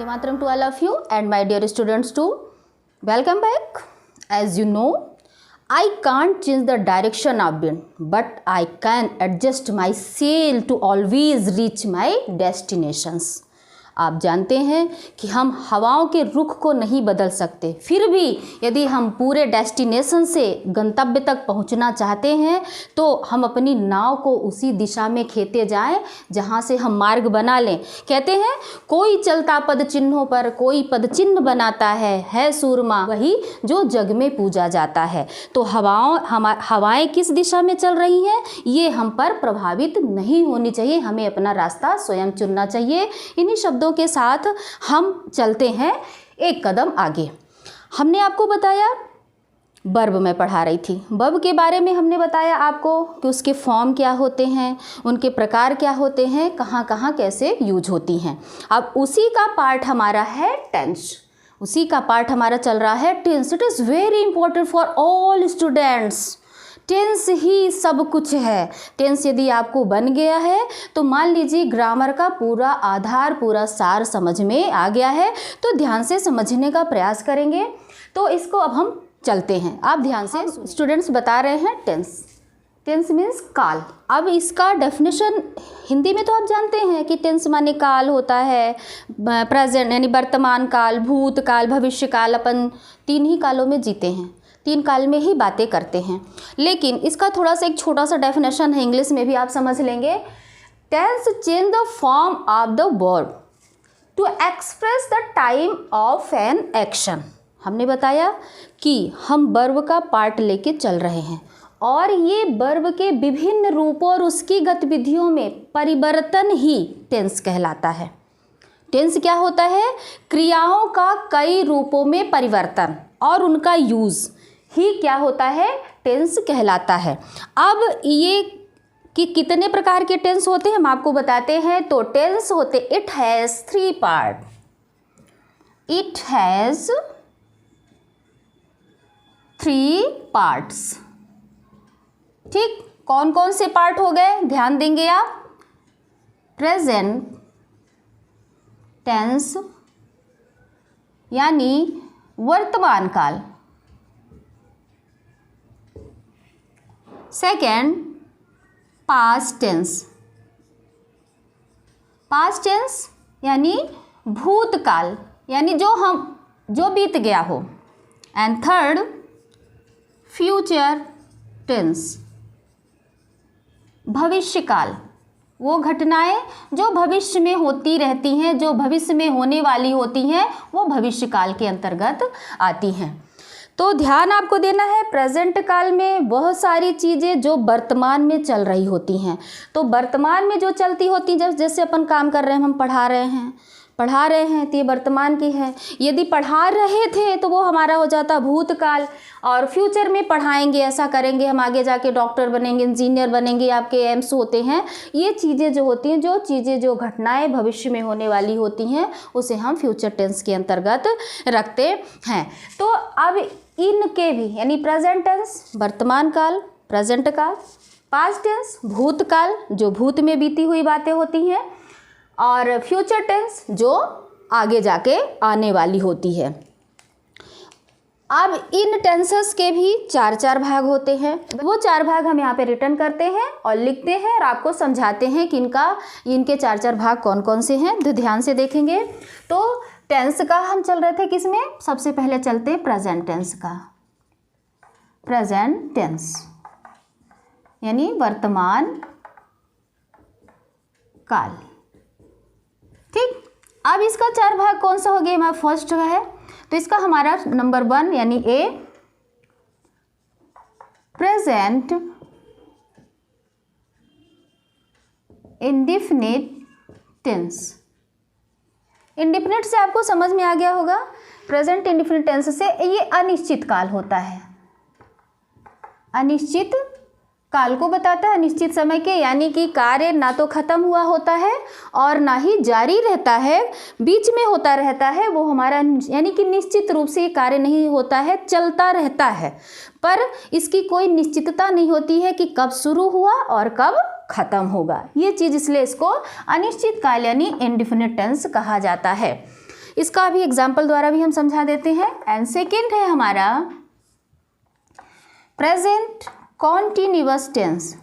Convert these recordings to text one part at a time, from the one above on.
Mataram to all of you and my dear students too. Welcome back. As you know, I can't change the direction of wind, but I can adjust my sail to always reach my destinations. आप जानते हैं कि हम हवाओं के रुख को नहीं बदल सकते, फिर भी यदि हम पूरे डेस्टिनेशन से गंतव्य तक पहुंचना चाहते हैं तो हम अपनी नाव को उसी दिशा में खेते जाएं जहां से हम मार्ग बना लें। कहते हैं कोई चलता पद चिन्हों पर कोई पद चिन्ह बनाता है सूरमा वही जो जग में पूजा जाता है। तो हवाएं किस दिशा में चल रही हैं ये हम पर प्रभावित नहीं होनी चाहिए, हमें अपना रास्ता स्वयं चुनना चाहिए। इन्हीं शब्दों के साथ हम चलते हैं एक कदम आगे। हमने आपको बताया वर्ब में पढ़ा रही थी, वर्ब के बारे में हमने बताया आपको कि उसके फॉर्म क्या होते हैं, उनके प्रकार क्या होते हैं, कहाँ कहाँ कैसे यूज होती हैं। अब उसी का पार्ट हमारा है टेंस, उसी का पार्ट हमारा चल रहा है tense. It is very important for all students. Tense ही सब कुछ है। टेंस यदि आपको बन गया है तो मान लीजिए ग्रामर का पूरा आधार पूरा सार समझ में आ गया है। तो ध्यान से समझने का प्रयास करेंगे। तो इसको अब हम चलते हैं, आप ध्यान से। स्टूडेंट्स बता रहे हैं टेंस, टेंस मीन्स काल। अब इसका डेफिनेशन हिंदी में तो आप जानते हैं कि टेंस माने काल होता है, प्रेजेंट यानी वर्तमान काल, भूत काल, भविष्य काल। अपन तीन ही कालों में जीते हैं, तीन काल में ही बातें करते हैं। लेकिन इसका थोड़ा सा एक छोटा सा डेफिनेशन है, इंग्लिश में भी आप समझ लेंगे। Tense change the form of the verb to express the time of an action. हमने बताया कि हम वर्ब का पार्ट लेके चल रहे हैं और ये वर्ब के विभिन्न रूपों और उसकी गतिविधियों में परिवर्तन ही टेंस कहलाता है। टेंस क्या होता है? क्रियाओं का कई रूपों में परिवर्तन और उनका यूज़ ही क्या होता है? टेंस कहलाता है। अब ये कि कितने प्रकार के टेंस होते हैं हम आपको बताते हैं। तो टेंस होते, it has three part, it has three parts. ठीक, कौन कौन से पार्ट हो गए ध्यान देंगे आप? प्रेजेंट टेंस यानी वर्तमान काल, second past tense, past tense यानी भूतकाल यानी जो बीत गया हो। एंड थर्ड फ्यूचर टेंस, भविष्यकाल, वो घटनाएं जो भविष्य में होती रहती हैं, जो भविष्य में होने वाली होती हैं, वो भविष्यकाल के अंतर्गत आती हैं। तो ध्यान आपको देना है, प्रेजेंट काल में बहुत सारी चीज़ें जो वर्तमान में चल रही होती हैं। तो वर्तमान में जो चलती होती हैं, जैसे अपन काम कर रहे हैं, हम पढ़ा रहे हैं तो ये वर्तमान की है। यदि पढ़ा रहे थे तो वो हमारा हो जाता भूतकाल। और फ्यूचर में पढ़ाएंगे, ऐसा करेंगे, हम आगे जाके डॉक्टर बनेंगे, इंजीनियर बनेंगे, आपके एम्स होते हैं। ये चीज़ें जो होती हैं, जो घटनाएं भविष्य में होने वाली होती हैं, उसे हम फ्यूचर टेंस के अंतर्गत रखते हैं। तो अब इनके भी यानी प्रेजेंट टेंस वर्तमान काल, प्रेजेंट काल, पास्ट टेंस भूतकाल जो भूत में बीती हुई बातें होती हैं, और फ्यूचर टेंस जो आगे जाके आने वाली होती है। अब इन टेंसेस के भी चार चार भाग होते हैं। वो चार भाग हम यहाँ पे रिटर्न करते हैं और लिखते हैं और आपको समझाते हैं कि इनके चार चार भाग कौन कौन से हैं। तो ध्यान से देखेंगे। तो टेंस का हम चल रहे थे किसमें? सबसे पहले चलते प्रेजेंट टेंस का। प्रेजेंट टेंस यानी वर्तमान काल। ठीक, अब इसका चार भाग कौन सा हो गया? हमारा फर्स्ट का है तो इसका हमारा नंबर 1 यानी ए प्रेजेंट इंडेफिनिट टेंस। इंडेफिनिट से आपको समझ में आ गया होगा। प्रेजेंट इंडेफिनिट टेंस से ये अनिश्चित काल होता है, अनिश्चित काल को बताता है, अनिश्चित समय के, यानी कि कार्य ना तो खत्म हुआ होता है और ना ही जारी रहता है, बीच में होता रहता है। वो हमारा यानी कि निश्चित रूप से ये कार्य नहीं होता है, चलता रहता है, पर इसकी कोई निश्चितता नहीं होती है कि कब शुरू हुआ और कब खत्म होगा। ये चीज़ इसलिए इसको अनिश्चित काल यानी इंडेफिनिट टेंस कहा जाता है। इसका भी एग्जाम्पल द्वारा भी हम समझा देते हैं। एंड सेकेंड है हमारा प्रेजेंट कॉन्टिन्यूअस टेंस।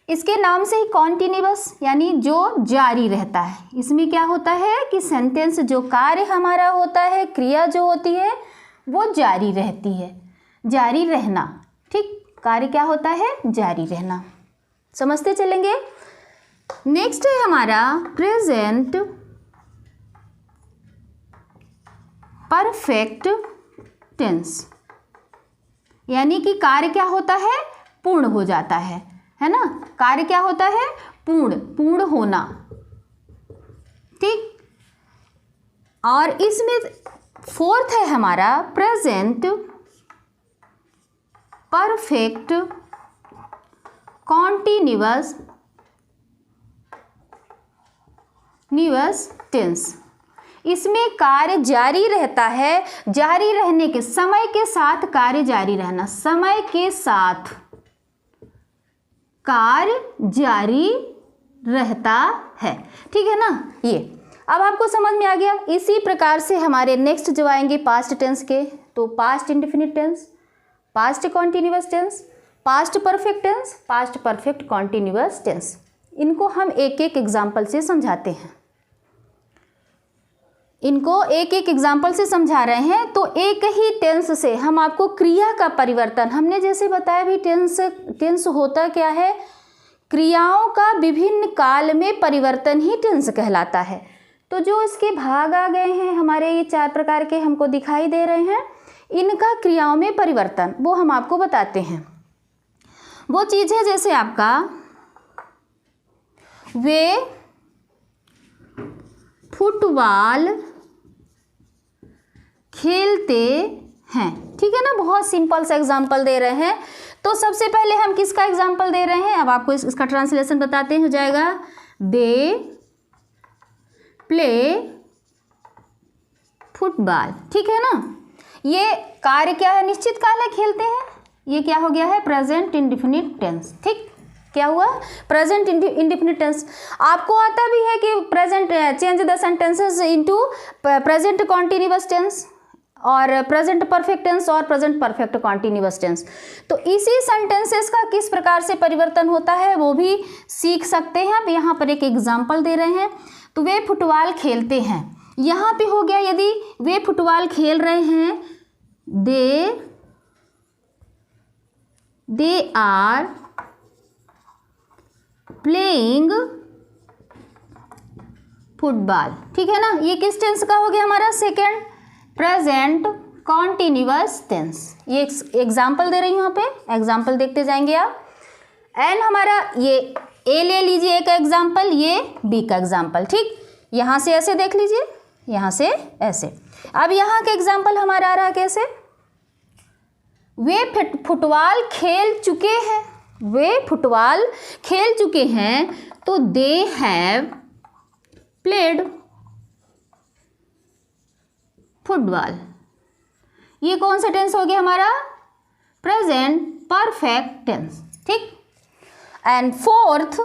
इसके नाम से ही कॉन्टिन्यूअस यानी जो जारी रहता है। इसमें क्या होता है कि सेंटेंस जो कार्य हमारा होता है, क्रिया जो होती है वो जारी रहती है, जारी रहना। ठीक, कार्य क्या होता है? जारी रहना। समझते चलेंगे। नेक्स्ट है हमारा प्रेजेंट परफेक्ट टेंस, यानी कि कार्य क्या होता है? पूर्ण हो जाता है ना। कार्य क्या होता है? पूर्ण होना। ठीक, और इसमें फोर्थ है हमारा प्रेजेंट परफेक्ट कॉन्टिन्यूअस टेंस। इसमें कार्य जारी रहता है, जारी रहने के समय के साथ कार्य जारी रहना, समय के साथ कार्य जारी रहता है। ठीक है ना। ये अब आपको समझ में आ गया। इसी प्रकार से हमारे नेक्स्ट जो आएंगे पास्ट टेंस के, तो past indefinite tense, past continuous tense, past perfect tense, past perfect continuous tense. इनको हम एक एक एग्जाम्पल से समझाते हैं। इनको एक एक एग्जाम्पल से समझा रहे हैं। तो एक ही टेंस से हम आपको क्रिया का परिवर्तन, हमने जैसे बताया भी टेंस होता क्या है? क्रियाओं का विभिन्न काल में परिवर्तन ही टेंस कहलाता है। तो जो इसके भाग आ गए हैं हमारे, ये 4 प्रकार के हमको दिखाई दे रहे हैं, इनका क्रियाओं में परिवर्तन वो हम आपको बताते हैं। वो चीज़ है जैसे आपका वे फुटबॉल खेलते हैं। ठीक है ना। बहुत सिंपल सा एग्जाम्पल दे रहे हैं। तो सबसे पहले हम किसका एग्जाम्पल दे रहे हैं? अब आपको इसका ट्रांसलेशन बताते हैं। हो जाएगा दे प्ले फुटबॉल। ठीक है ना। ये कार्य क्या है? निश्चित काल है, खेलते हैं। ये क्या हो गया है? Present indefinite tense. ठीक, क्या हुआ? Present indefinite tense. आपको आता भी है कि present change the sentences into present continuous tense और प्रेजेंट परफेक्ट टेंस और प्रेजेंट परफेक्ट कॉन्टिन्यूअस टेंस। तो इसी सेंटेंसेस का किस प्रकार से परिवर्तन होता है वो भी सीख सकते हैं। अब यहाँ पर एक एग्जाम्पल दे रहे हैं। तो वे फुटबॉल खेलते हैं, यहाँ पे हो गया यदि वे फुटबॉल खेल रहे हैं, दे आर प्लेइंग फुटबॉल। ठीक है ना। ये किस टेंस का हो गया हमारा? Second present continuous tense. ये एग्जाम्पल दे रही हूँ यहाँ पे, एग्जाम्पल देखते जाएंगे आप। एंड हमारा ये ए ले लीजिए एक एग्जाम्पल, ये बी का एग्जाम्पल। ठीक, यहाँ से ऐसे देख लीजिए, यहाँ से ऐसे। अब यहाँ का एग्जाम्पल हमारा आ रहा कैसे? वे फुटबॉल खेल चुके हैं, वे फुटबॉल खेल चुके हैं, तो दे हैव प्लेड फुटबॉल। ये कौन सा टेंस हो गया हमारा? Present perfect tense. ठीक। एंड फोर्थ,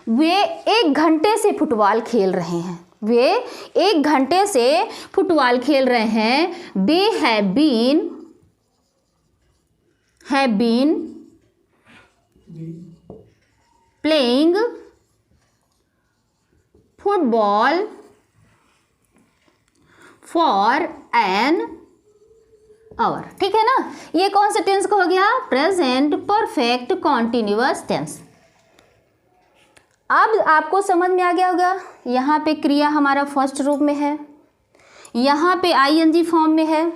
वे 1 घंटे से फुटबॉल खेल रहे हैं, वे 1 घंटे से फुटबॉल खेल रहे हैं। They have been playing football for an hour. ठीक है ना। ये कौन सा टेंस का हो गया? Present perfect continuous tense. अब आपको समझ में आ गया होगा, यहाँ पे क्रिया हमारा फर्स्ट रूप में है, यहाँ पे आईएनजी फॉर्म में है,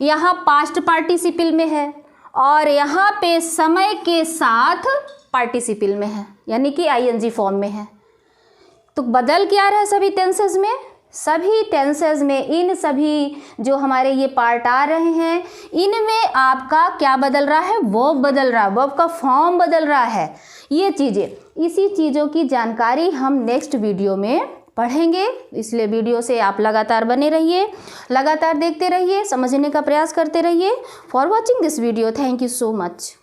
यहाँ पास्ट पार्टिसिपल में है और यहाँ पे समय के साथ पार्टिसिपल में है, यानी कि आईएनजी फॉर्म में है। तो बदल क्या रहा है सभी टेंसेस में? सभी टेंसेस में इन सभी जो हमारे ये पार्ट आ रहे हैं, इनमें आपका क्या बदल रहा है? वर्ब बदल रहा है, वर्ब का फॉर्म बदल रहा है। ये चीज़ें, इसी चीज़ों की जानकारी हम नेक्स्ट वीडियो में पढ़ेंगे। इसलिए वीडियो से आप लगातार बने रहिए, लगातार देखते रहिए, समझने का प्रयास करते रहिए। For watching this video, thank you so much.